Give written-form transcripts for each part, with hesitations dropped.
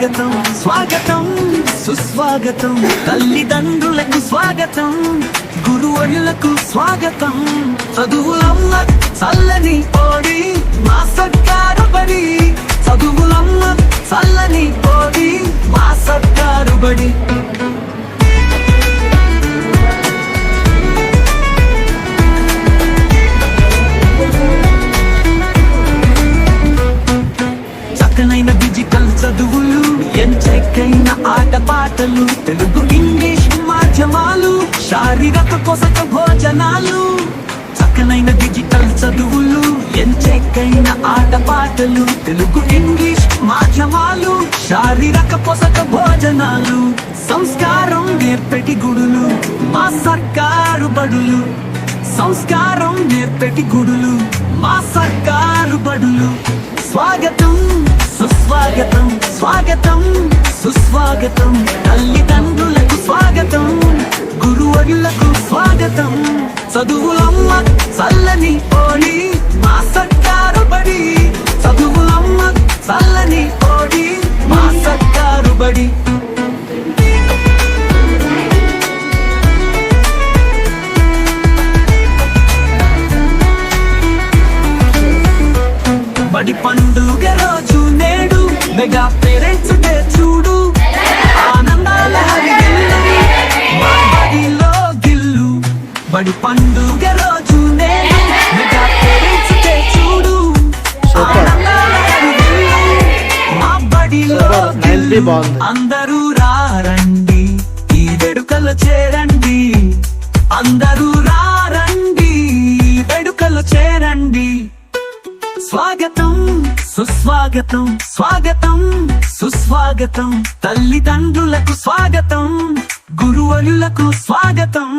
స్వాగతం స్వాగతం సుస్వాగతం తల్లిదండ్రులకు స్వాగతం గురువులకు స్వాగతం చదువులమ్మ చల్లని కోడి మా సర్కారు బడి చదువులమ్మ చల్లని కోడి మా సర్కారు బడి చక్కనైన డిజిటల్ చదువులు ఎంచక్కైన ఆటపాటలు తెలుగు ఇంగ్లీష్ మాధ్యమాలు శారీరక పోషక భోజనాలు చక్కనైన డిజిటల్ చదువులు ఎంచక్కైన ఆటపాటలు తెలుగు ఇంగ్లీష్ మాధ్యమాలు శారీరక పోషక భోజనాలు సంస్కారం నేర్పెటి గుడులు మా సర్కారు బడులు సంస్కారం నేర్పెటి గుడులు మా సర్కారు బడులు స్వాగతం సుస్వాగతం స్వాగతం సుస్వాగతం తల్లిదండ్రులకు స్వాగతం గురువులకు స్వాగతం చదువులమ్మ చల్లని కోడి మా సర్కారు బడి చదువులమ్మ చల్లని కోడి మా సర్కారు బడి బడి పండుగ రోజు నేడు మెగా పేరెంట్స్ డే చూడు ఆనందాల హరిగిల్లు మా బడిలో గిల్లు బడి పండుగ రోజు నేడు మెగా పేరెంట్స్ డే చూడు ఆనందాల హరిగిల్లు మా బడిలో గిల్లు అందరూ రండి ఈ వేడుకలో చేరండి అందరూ రండి ఈ వేడుకలో చేరండి స్వాగతం సుస్వాగతం స్వాగతం సుస్వాగతం తల్లిదండ్రులకు స్వాగతం గురువులకు స్వాగతం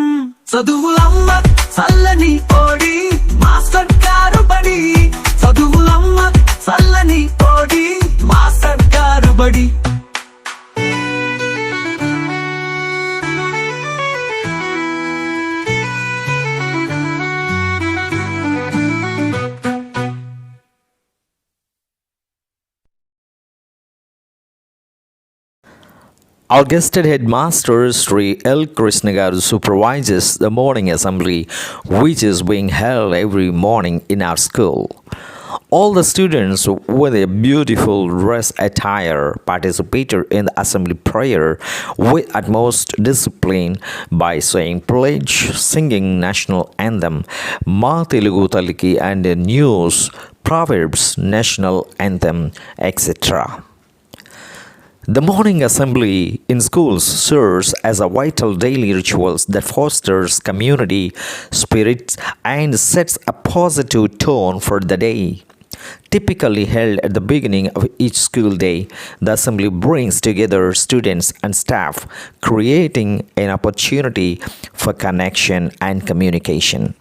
చదువులమ్మ చల్లని కోడి మా సర్కారు బడి చదువులమ్మ చల్లని కోడి మా సర్కారు బడి Our guested headmaster Sri L. Krishnagaru supervises the morning assembly which is being held every morning in our school. All the students with a beautiful dress attire participated in the assembly prayer with utmost discipline by saying pledge, singing national anthem, Ma Telugu Taliki and news, proverbs, national anthem, etc. The morning assembly in schools serves as a vital daily ritual that fosters community spirit and sets a positive tone for the day. Typically held at the beginning of each school day, the assembly brings together students and staff, creating an opportunity for connection and communication.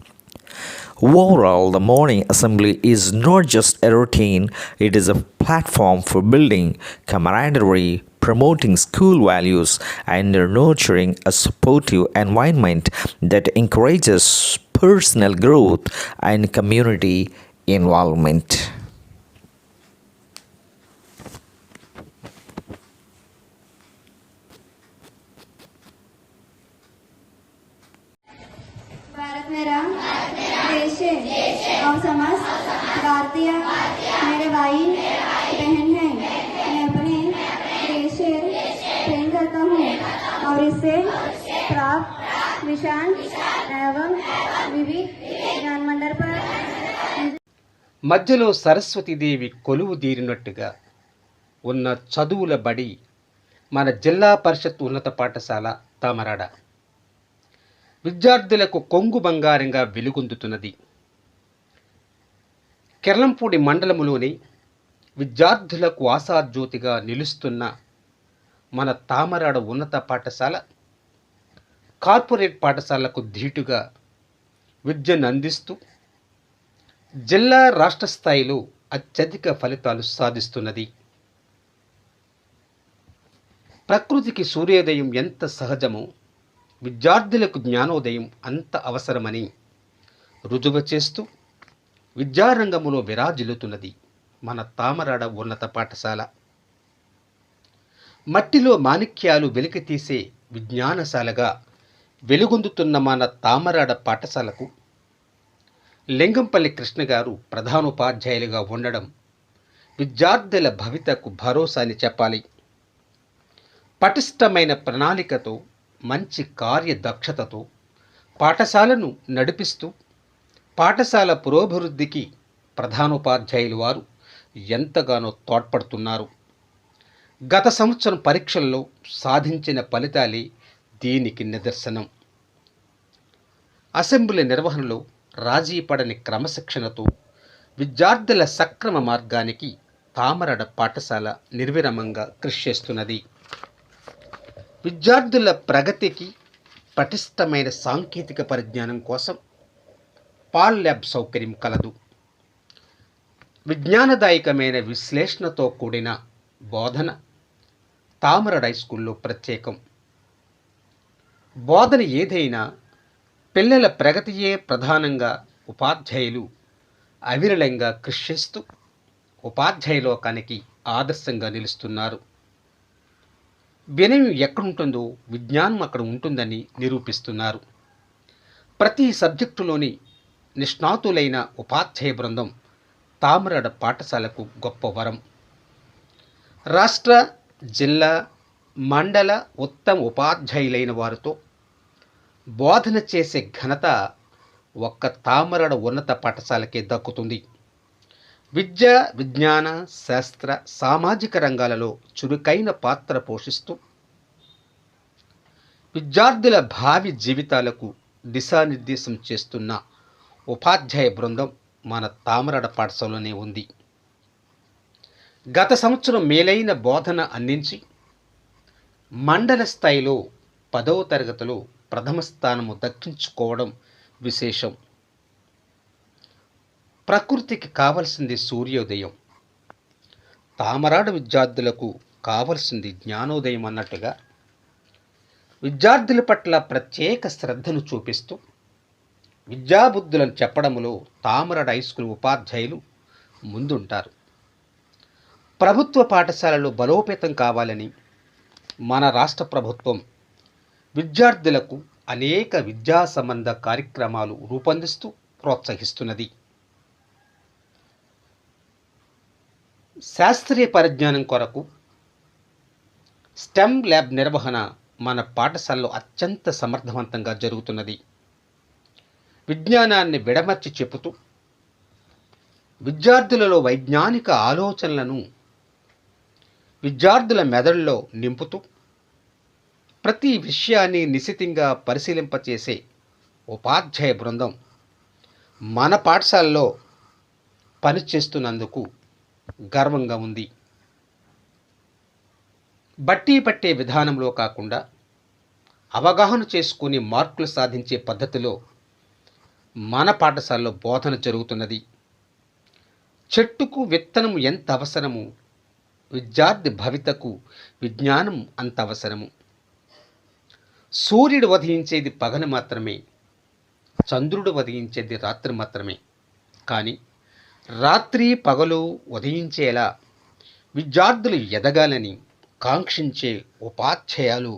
Overall, the morning assembly is not just a routine, it is a platform for building camaraderie, promoting school values, and nurturing a supportive environment that encourages personal growth and community involvement. Bharat मेरा देश है और समस्त भारतीय मेरे भाई बहन हैं। मैं अपने देश से प्रेम करता हूँ और इससे प्राप्त विशाल एवं विविध ज्ञानमंडल पर మధ్యలో సరస్వతీదేవి కొలువు తీరినట్టుగా ఉన్న చదువుల బడి మన జిల్లా పరిషత్ ఉన్నత పాఠశాల తామరాడ విద్యార్థులకు కొంగు బంగారంగా వెలుగొందుతున్నది. కెర్లంపూడి మండలములోని విద్యార్థులకు ఆశాజ్యోతిగా నిలుస్తున్న మన తామరాడ ఉన్నత పాఠశాల కార్పొరేట్ పాఠశాలకు ధీటుగా విద్యను అందిస్తూ జిల్లా రాష్ట్ర స్థాయిలో అత్యధిక ఫలితాలు సాధిస్తున్నది. ప్రకృతికి సూర్యోదయం ఎంత సహజమో విద్యార్థులకు జ్ఞానోదయం అంత అవసరమని రుజువు చేస్తూ విద్యారంగములో విరాజిల్లుతున్నది మన తామరాడ ఉన్నత పాఠశాల. మట్టిలో మాణిక్యాలు వెలికితీసే విజ్ఞానశాలగా వెలుగొందుతున్న మన తామరాడ పాఠశాలకు లింగంపల్లి కృష్ణ గారు ప్రధానోపాధ్యాయులుగా ఉండడం విద్యార్థుల భవితకు భరోసా అని చెప్పాలి. పటిష్టమైన ప్రణాళికతో, మంచి కార్యదక్షతతో పాఠశాలను నడిపిస్తూ పాఠశాల పురోభివృద్ధికి ప్రధానోపాధ్యాయులు వారు ఎంతగానో తోడ్పడుతున్నారు. గత సంవత్సరం పరీక్షల్లో సాధించిన ఫలితాలే దీనికి నిదర్శనం. అసెంబ్లీ నిర్వహణలో రాజీ పడని క్రమశిక్షణతో విద్యార్థుల సక్రమ మార్గానికి తామరడ పాఠశాల నిర్విరామంగా కృషి చేస్తున్నది. విద్యార్థుల ప్రగతికి పటిష్టమైన సాంకేతిక పరిజ్ఞానం కోసం పాల్ ల్యాబ్ సౌకర్యం కలదు. విజ్ఞానదాయకమైన విశ్లేషణతో కూడిన బోధన తామరడ హై స్కూల్లో ప్రత్యేకం. బోధన ఏదైనా పిల్లల ప్రగతియే ప్రధానంగా ఉపాధ్యాయులు అవిరళంగా కృషి చేస్తూ ఉపాధ్యాయ లోకానికి ఆదర్శంగా నిలుస్తున్నారు. వినయం ఎక్కడుంటుందో విజ్ఞానం అక్కడ ఉంటుందని నిరూపిస్తున్నారు. ప్రతి సబ్జెక్టులోని నిష్ణాతులైన ఉపాధ్యాయ బృందం తామరడ పాఠశాలకు గొప్ప వరం. రాష్ట్ర, జిల్లా, మండల ఉత్తమ ఉపాధ్యాయులైన వారితో బోధన చేసే ఘనత ఒక్క తామరడ ఉన్నత పాఠశాలకే దక్కుతుంది. విద్య, విజ్ఞాన, శాస్త్ర, సామాజిక రంగాలలో చురుకైన పాత్ర పోషిస్తూ విద్యార్థుల భావి జీవితాలకు దిశానిర్దేశం చేస్తున్న ఉపాధ్యాయ బృందం మన తామరడ పాఠశాలలోనే ఉంది. గత సంవత్సరం మేలైన బోధన అందించి మండల స్థాయిలో 10వ తరగతిలో ప్రథమ స్థానము దక్కించుకోవడం విశేషం. ప్రకృతికి కావలసింది సూర్యోదయం, తామరాడ విద్యార్థులకు కావలసింది జ్ఞానోదయం అన్నట్టుగా విద్యార్థుల పట్ల ప్రత్యేక శ్రద్ధను చూపిస్తూ విద్యాబుద్ధులను చెప్పడంలో తామరాడ హై స్కూల్ ఉపాధ్యాయులు ముందుంటారు. ప్రభుత్వ పాఠశాలలు బలోపేతం కావాలని మన రాష్ట్ర ప్రభుత్వం విద్యార్థులకు అనేక విద్యా సంబంధ కార్యక్రమాలు రూపొందిస్తూ ప్రోత్సహిస్తున్నది. శాస్త్రీయ పరిజ్ఞానం కొరకు స్టెమ్ ల్యాబ్ నిర్వహణ మన పాఠశాలలో అత్యంత సమర్థవంతంగా జరుగుతున్నది. విజ్ఞానాన్ని విడమర్చి చెబుతూ విద్యార్థులలో వైజ్ఞానిక ఆలోచనలను విద్యార్థుల మెదడులో నింపుతూ ప్రతి విషయాన్ని నిశితంగా పరిశీలింపచేసే ఉపాధ్యాయ బృందం మన పాఠశాలలో పనిచేస్తున్నందుకు గర్వంగా ఉంది. బట్టి పట్టే విధానంలో కాకుండా అవగాహన చేసుకుని మార్కులు సాధించే పద్ధతిలో మన పాఠశాలలో బోధన జరుగుతున్నది. చెట్టుకు విత్తనం ఎంత అవసరము, విద్యార్థి భవితకు విజ్ఞానం అంత అవసరము. సూర్యుడు ఉదయించేది పగలు మాత్రమే, చంద్రుడు ఉదయించేది రాత్రి మాత్రమే. కానీ రాత్రి పగలు ఉదయించేలా విద్యార్థులు ఎదగాలని కాంక్షించే ఉపాధ్యాయులు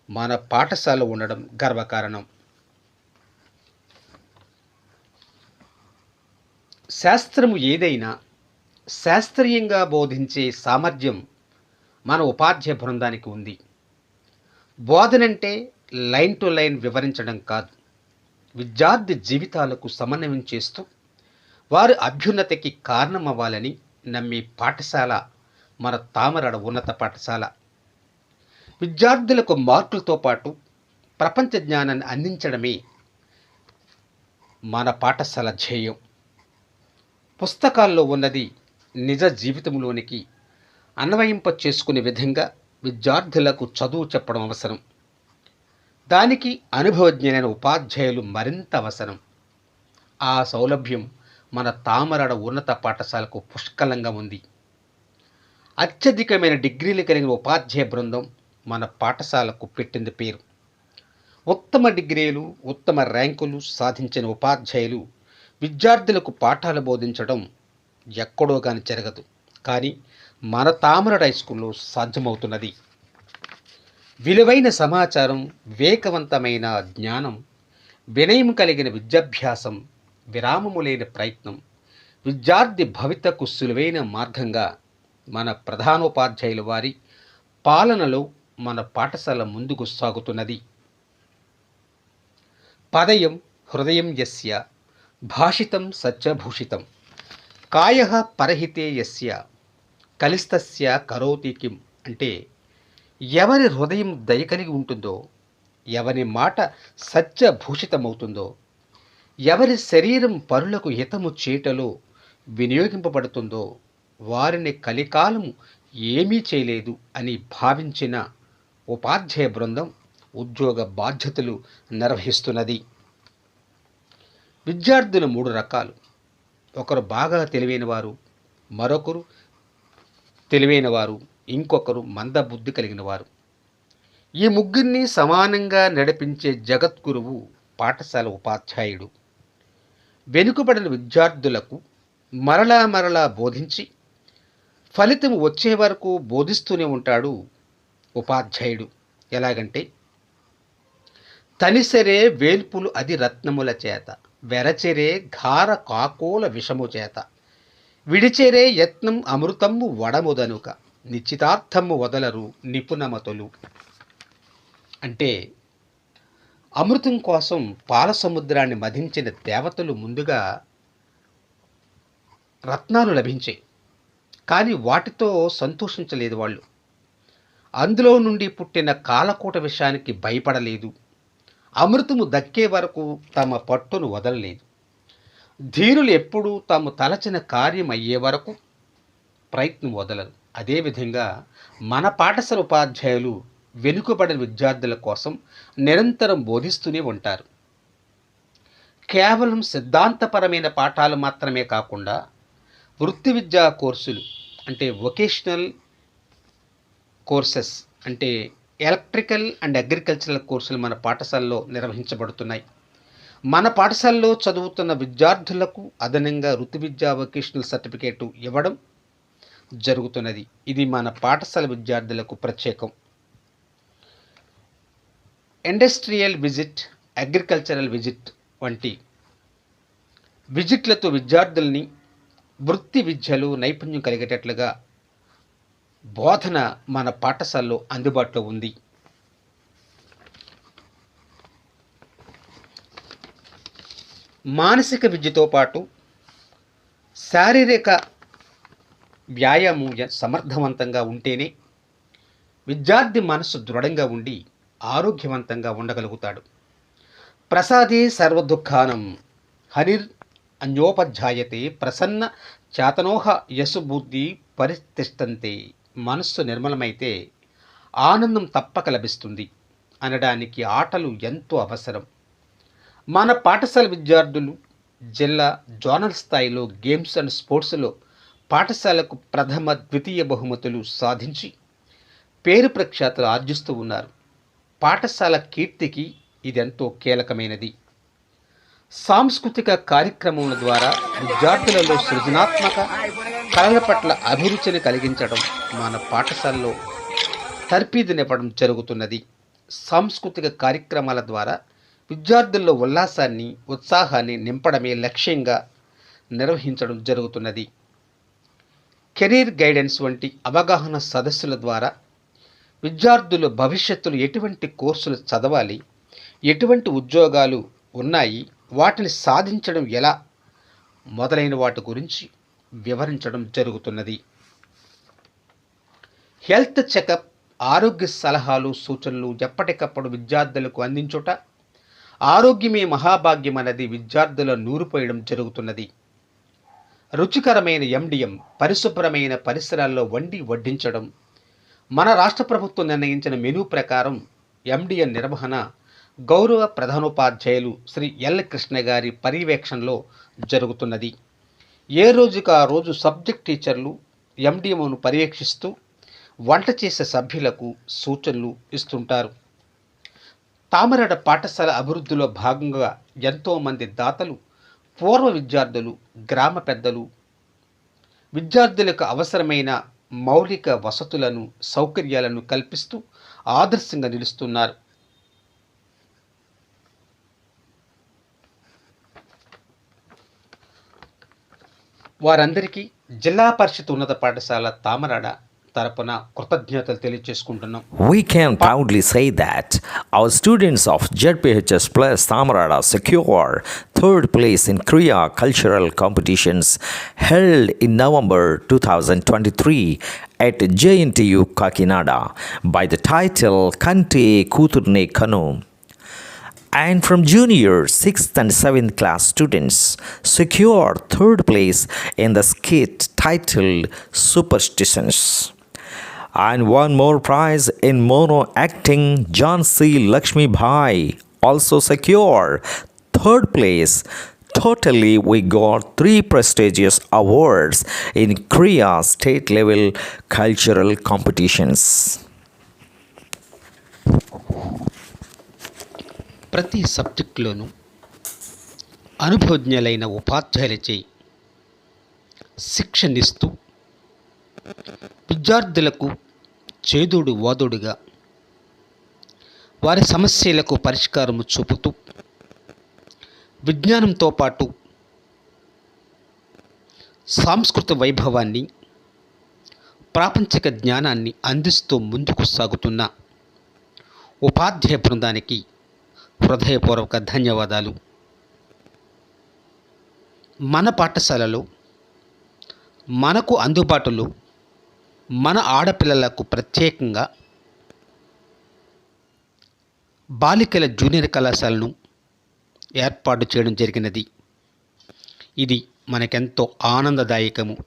మన పాఠశాలలో ఉండడం గర్వకారణం. శాస్త్రము ఏదైనా శాస్త్రీయంగా బోధించే సామర్థ్యం మన ఉపాధ్యాయ బృందానికి ఉంది. బోధనంటే లైన్ టు లైన్ వివరించడం కాదు, విద్యార్థి జీవితాలకు సమన్వయం చేస్తూ వారి అభ్యున్నతికి కారణమవ్వాలని నమ్మే పాఠశాల మన తామరడ ఉన్నత పాఠశాల. విద్యార్థులకు మార్కులతో పాటు ప్రపంచ జ్ఞానాన్ని అందించడమే మన పాఠశాల ధ్యేయం. పుస్తకాల్లో ఉన్నది నిజ జీవితంలోనికి అన్వయింప చేసుకునే విధంగా విద్యార్థులకు చదువు చెప్పడం అవసరం. దానికి అనుభవజ్ఞులైన ఉపాధ్యాయులు మరింత అవసరం. ఆ సౌలభ్యం మన తామరడ ఉన్నత పాఠశాలకు పుష్కలంగా ఉంది. అత్యధికమైన డిగ్రీలు కలిగిన ఉపాధ్యాయ బృందం మన పాఠశాలకు పెట్టింది పేరు. ఉత్తమ డిగ్రీలు, ఉత్తమ ర్యాంకులు సాధించిన ఉపాధ్యాయులు విద్యార్థులకు పాఠాలు బోధించడం ఎక్కడో కానీ జరగదు. కానీ మన తామరడ హై స్కూల్లో సాధ్యమవుతున్నది. విలువైన సమాచారం, వివేకవంతమైన జ్ఞానం, వినయం కలిగిన విద్యాభ్యాసం, విరామము లేని ప్రయత్నం విద్యార్థి భవితకు సులువైన మార్గంగా మన ప్రధానోపాధ్యాయుల వారి పాలనలో మన పాఠశాల ముందుకు సాగుతున్నది. పదయం హృదయం యస్య భాషితం సత్యభూషితం కాయః పరహితే యస్య కలిస్తస్య కరోతి కిం అంటే ఎవరి హృదయం దయ కలిగి ఉంటుందో, ఎవరి మాట సత్యభూషితమవుతుందో, ఎవరి శరీరం పరులకు హితము చేటలో వినియోగింపబడుతుందో వారిని కలికాలము ఏమీ చేయలేదు అని భావించిన ఉపాధ్యాయ బృందం ఉద్యోగ బాధ్యతలు నిర్వహిస్తున్నది. విద్యార్థులు 3 రకాలు. ఒకరు బాగా తెలివైన వారు, మరొకరు తెలివైన వారు, ఇంకొకరు మందబుద్ధి కలిగిన వారు. ఈ ముగ్గురిని సమానంగా నడిపించే జగద్గురువు పాఠశాల ఉపాధ్యాయుడు. వెనుకబడిన విద్యార్థులకు మరలా బోధించి ఫలితం వచ్చే వరకు బోధిస్తూనే ఉంటాడు ఉపాధ్యాయుడు. ఎలాగంటే, తనిసరే వేల్పులు అది రత్నముల చేత, వెరచెరే ఘార కాకోల విషము చేత, విడిచెరే యత్నం అమృతము వడముదనుక, నిశ్చితార్థము వదలరు నిపుణమతులు. అంటే అమృతం కోసం పాల సముద్రాన్ని మధించిన దేవతలు ముందుగా రత్నాలు లభించాయి, కానీ వాటితో సంతోషించలేదు వాళ్ళు. అందులో నుండి పుట్టిన కాలకూట విషయానికి భయపడలేదు. అమృతము దక్కే వరకు తమ పట్టును వదలలేదు. ధీరులు ఎప్పుడూ తాము తలచిన కార్యం అయ్యే వరకు ప్రయత్నం వదలరు. అదేవిధంగా మన పాఠశాల ఉపాధ్యాయులు వెనుకబడిన విద్యార్థుల కోసం నిరంతరం బోధిస్తూనే ఉంటారు. కేవలం సిద్ధాంతపరమైన పాఠాలు మాత్రమే కాకుండా వృత్తి విద్యా కోర్సులు అంటే వొకేషనల్ కోర్సెస్ అంటే ఎలక్ట్రికల్ అండ్ అగ్రికల్చరల్ కోర్సులు మన పాఠశాలలో నిర్వహించబడుతున్నాయి. మన పాఠశాలలో చదువుతున్న విద్యార్థులకు అదనంగా వృత్తి విద్యా వొకేషనల్ సర్టిఫికేట్ ఇవ్వడం జరుగుతున్నది. ఇది మన పాఠశాల విద్యార్థులకు ప్రత్యేకం. ఇండస్ట్రియల్ విజిట్, అగ్రికల్చరల్ విజిట్ వంటి విజిట్లతో విద్యార్థుల్ని వృత్తి విద్యలో నైపుణ్యం కలిగేటట్లుగా బోధన మన పాఠశాలలో అందుబాటులో ఉంది. మానసిక విద్యతో పాటు శారీరక వ్యాయామం సమర్థవంతంగా ఉంటేనే విద్యార్థి మనసు దృఢంగా ఉండి ఆరోగ్యవంతంగా ఉండగలుగుతాడు. ప్రసాదే సర్వదుఃఖానం హరిర్ అన్యోపధ్యాయతే ప్రసన్న చేతనోహ యశుబుద్ధి పరితిష్టంతే. మనస్సు నిర్మలమైతే ఆనందం తప్పక లభిస్తుంది అనడానికి ఆటలు ఎంతో అవసరం. మన పాఠశాల విద్యార్థులు జిల్లా, జోనల్ స్థాయిలో గేమ్స్ అండ్ స్పోర్ట్స్లో పాఠశాలకు ప్రథమ, ద్వితీయ బహుమతులు సాధించి పేరు ప్రఖ్యాతులు ఆర్జిస్తూ ఉన్నారు. పాఠశాల కీర్తికి ఇదెంతో కీలకమైనది. సాంస్కృతిక కార్యక్రమముల ద్వారా విద్యార్థులలో సృజనాత్మక కళల పట్ల అభిరుచిని కలిగించడం మన పాఠశాలలో తర్ఫీదునివ్వడం జరుగుతున్నది. సాంస్కృతిక కార్యక్రమాల ద్వారా విద్యార్థుల్లో ఉల్లాసాన్ని, ఉత్సాహాన్ని నింపడమే లక్ష్యంగా నిర్వహించడం జరుగుతున్నది. కెరీర్ గైడెన్స్ వంటి అవగాహన సదస్సుల ద్వారా విద్యార్థుల భవిష్యత్తులో ఎటువంటి కోర్సులు చదవాలి, ఎటువంటి ఉద్యోగాలు ఉన్నాయి, వాటిని సాధించడం ఎలా మొదలైన వాటి గురించి వివరించడం జరుగుతున్నది. హెల్త్ చెకప్, ఆరోగ్య సలహాలు, సూచనలు ఎప్పటికప్పుడు విద్యార్థులకు అందించుట, ఆరోగ్యమే మహాభాగ్యం అన్నది విద్యార్థుల నూరిపోయడం జరుగుతున్నది. రుచికరమైన ఎండిఎం, పరిశుభ్రమైన పరిసరాల్లో వండి వడ్డించడం, మన రాష్ట్ర ప్రభుత్వం నిర్ణయించిన మెనూ ప్రకారం ఎండిఎం నిర్వహణ గౌరవ ప్రధానోపాధ్యాయులు శ్రీ ఎల్ కృష్ణ గారి పర్యవేక్షణలో జరుగుతున్నది. ఏ రోజుకు ఆ రోజు సబ్జెక్ట్ టీచర్లు ఎండిఎంను పర్యవేక్షిస్తూ వంట చేసే సభ్యులకు సూచనలు ఇస్తుంటారు. తామరడ పాఠశాల అభివృద్ధిలో భాగంగా ఎంతోమంది దాతలు, పూర్వ విద్యార్థులు, గ్రామ పెద్దలు విద్యార్థులకు అవసరమైన మౌలిక వసతులను, సౌకర్యాలను కల్పిస్తూ ఆదర్శంగా నిలుస్తున్నారు. వారందరికీ జిల్లా పరిషత్ ఉన్నత పాఠశాల తామరాడ తరపున కృతజ్ఞతలు తెలియజేసుకుంటున్నాం. We can proudly say that our students of JPHS Plus Tamarada secure third place in Kriya cultural competitions held in November 2023 at JNTU Kakinada by the title Kante Kuturne Kanu. And from junior 6th and 7th class students secured third place in the skit titled Superstitions. And one more prize in mono acting, John C. Lakshmi Bhai also secured third place. Totally, we got 3 prestigious awards in Kriya state level cultural competitions. ప్రతి సబ్జెక్టులోనూ అనుభవజ్ఞులైన ఉపాధ్యాయులచే శిక్షణిస్తూ విద్యార్థులకు చేదోడు వాదోడుగా వారి సమస్యలకు పరిష్కారము చూపుతూ విజ్ఞానంతో పాటు సాంస్కృతిక వైభవాన్ని ప్రాపంచిక జ్ఞానాన్ని అందిస్తూ ముందుకు సాగుతున్న ఉపాధ్యాయ బృందానికి హృదయపూర్వక ధన్యవాదాలు. మన పాఠశాలలో మనకు అందుబాటులో మన ఆడపిల్లలకు ప్రత్యేకంగా బాలికల జూనియర్ కళాశాలను ఏర్పాటు చేయడం జరిగినది. ఇది మనకెంతో ఆనందదాయకము.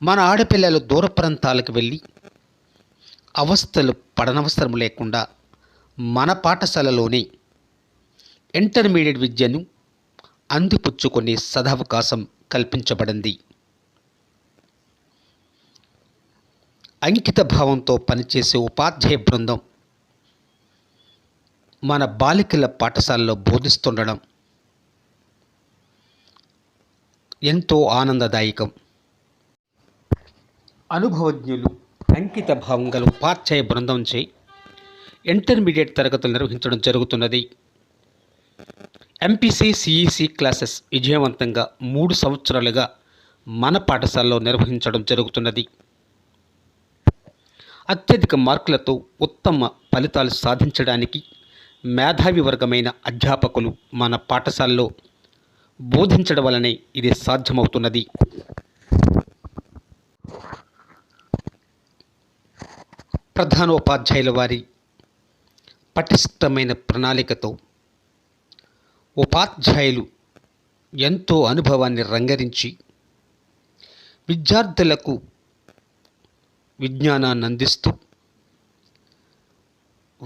మన ఆడపిల్లలు దూర ప్రాంతాలకు వెళ్ళి అవస్థలు పడనవసరం లేకుండా మన పాఠశాలలోనే ఇంటర్మీడియట్ విద్యను అందిపుచ్చుకునే సదవకాశం కల్పించబడింది. అంకిత భావంతో పనిచేసే ఉపాధ్యాయ బృందం మన బాలికల పాఠశాలలో బోధిస్తుండడం ఎంతో ఆనందదాయకం. అనుభవజ్ఞులు అంకిత భావం గల ఉపాధ్యాయ బృందంచే ఇంటర్మీడియట్ తరగతులు నిర్వహించడం జరుగుతున్నది. ఎంపీసీ సిఈసి క్లాసెస్ విజయవంతంగా 3 సంవత్సరాలుగా మన పాఠశాలలో నిర్వహించడం జరుగుతున్నది. అత్యధిక మార్కులతో ఉత్తమ ఫలితాలు సాధించడానికి మేధావి వర్గమైన అధ్యాపకులు మన పాఠశాలలో బోధించడం వలనే ఇది సాధ్యమవుతున్నది. ప్రధానోపాధ్యాయుల వారి పటిష్టమైన ప్రణాళికతో ఉపాధ్యాయులు ఎంతో అనుభవాన్ని రంగరించి విద్యార్థులకు విజ్ఞానాన్ని అందిస్తూ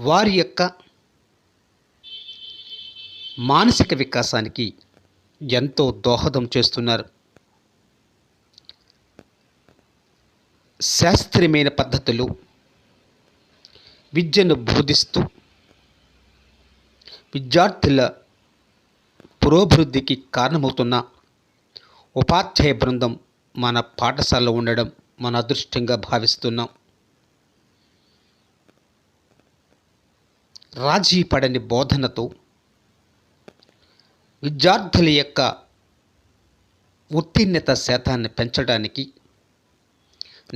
వారి యొక్క మానసిక వికాసానికి ఎంతో దోహదం చేస్తున్నారు. శాస్త్రీయమైన పద్ధతిలో విద్యను బోధిస్తూ విద్యార్థుల పురోభివృద్ధికి కారణమవుతున్న ఉపాధ్యాయ బృందం మన పాఠశాలలో ఉండడం మన అదృష్టంగా భావిస్తున్నాం. రాజీ పడని బోధనతో విద్యార్థుల యొక్క ఉత్తీర్ణత శాతాన్ని పెంచడానికి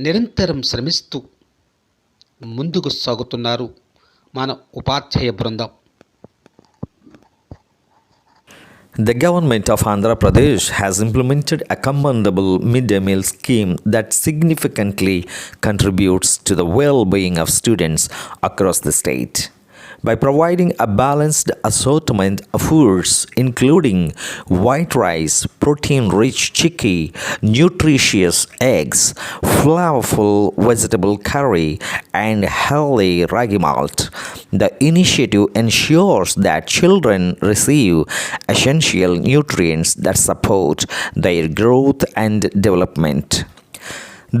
నిరంతరం శ్రమిస్తూ ముందుకు సాగుతున్నారు మన ఉపాధ్యాయ బృందం. The government of Andhra Pradesh has implemented a commendable midday meal scheme that significantly contributes to the well-being of students across the state. By providing a balanced assortment of foods including white rice, protein-rich chickpea, nutritious eggs, flavorful vegetable curry, and healthy ragi malt, the initiative ensures that children receive essential nutrients that support their growth and development.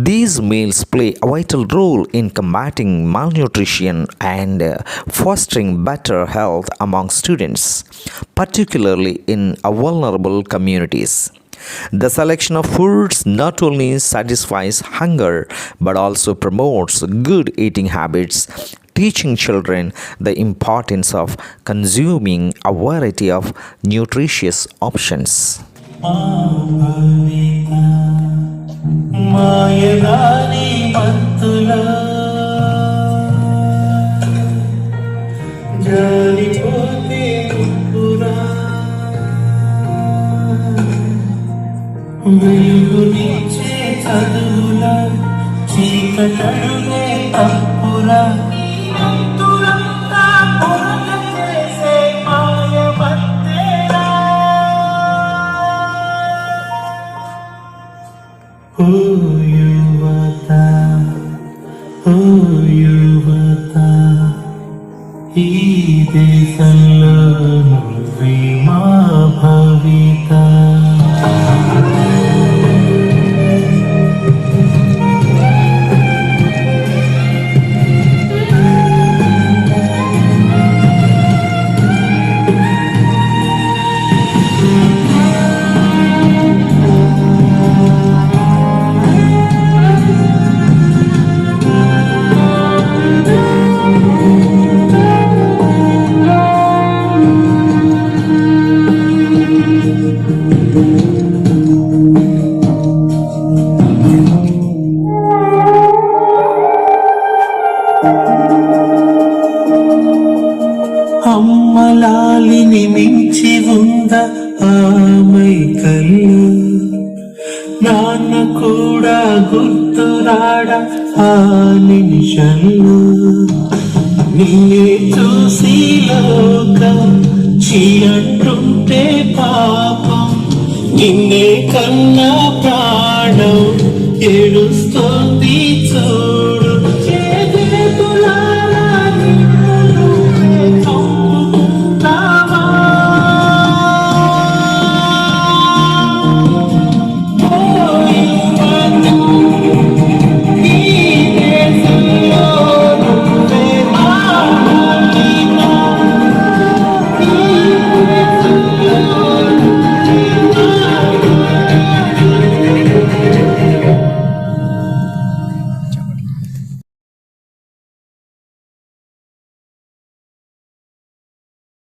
These meals play a vital role in combating malnutrition and fostering better health among students, particularly in vulnerable communities. The selection of foods not only satisfies hunger but also promotes good eating habits, teaching children the importance of consuming a variety of nutritious options. మాయగాని మత్తులా జారిపోతే ఉప్పురా వెలుగునిచ్చే చదువులా చీకటడుగే తప్పురా అంతురంతా పొరగ చేసే మాయమత్తేరా. ఓ యువత, ఓ యువత, ఈ దేశంలో నువ్వే మా భవిత. అమ్మలాలిని మించి ఉందా ఆమె కళ్ళు, నాన్న కూడా గుర్తురాడా ఆ నిమిషంలో. నిన్నే చూసి లోకం చీ అంటుంటే పాపం, నిన్నే కన్నా ప్రాణం ఏడుస్తోంది చూడు.